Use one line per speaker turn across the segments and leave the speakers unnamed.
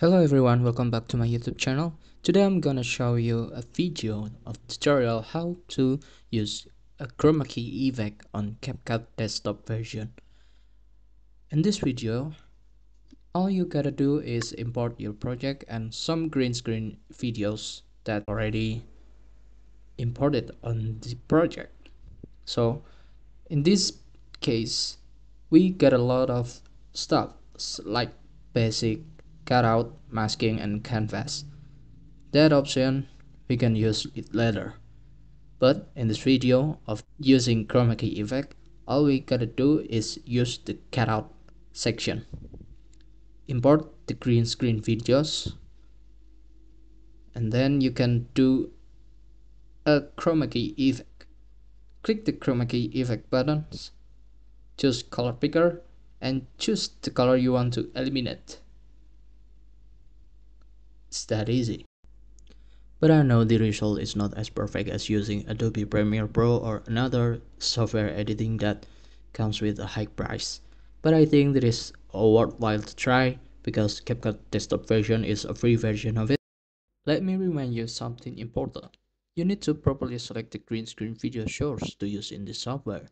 Hello everyone, welcome back to my YouTube channel. Today I'm gonna show you a video of tutorial how to use a chroma key effect on CapCut desktop version. In this video, all you gotta do is import your project and some green screen videos that already imported on the project. So in this case, we get a lot of stuff like basic, cutout, masking and canvas. That option we can use it later. But in this video of using chroma key effect, all we gotta do is use the cutout section. Import the green screen videos and then you can do a chroma key effect. Click the chroma key effect buttons, choose color picker and choose the color you want to eliminate. It's that easy. But I know the result is not as perfect as using Adobe Premiere Pro or another software editing that comes with a high price. But I think it is worthwhile to try because CapCut desktop version is a free version of it. Let me remind you something important. You need to properly select the green screen video source to use in this software,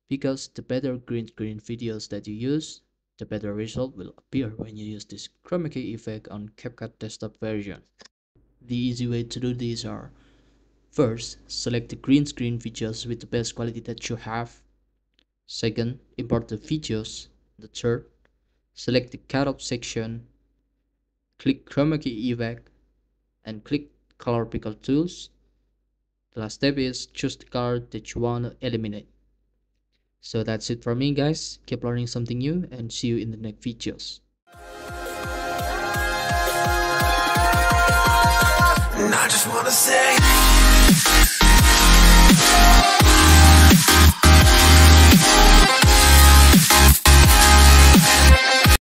because the better green screen videos that you use, the better result will appear when you use this chroma key effect on CapCut desktop version. The easy way to do these are: first, select the green screen videos with the best quality that you have. Second, import the videos. The third, select the cutout section, click chroma key effect, and click color picker tools. The last step is choose the color that you want to eliminate. So that's it from me guys. Keep learning something new and see you in the next videos.
And I just wanna say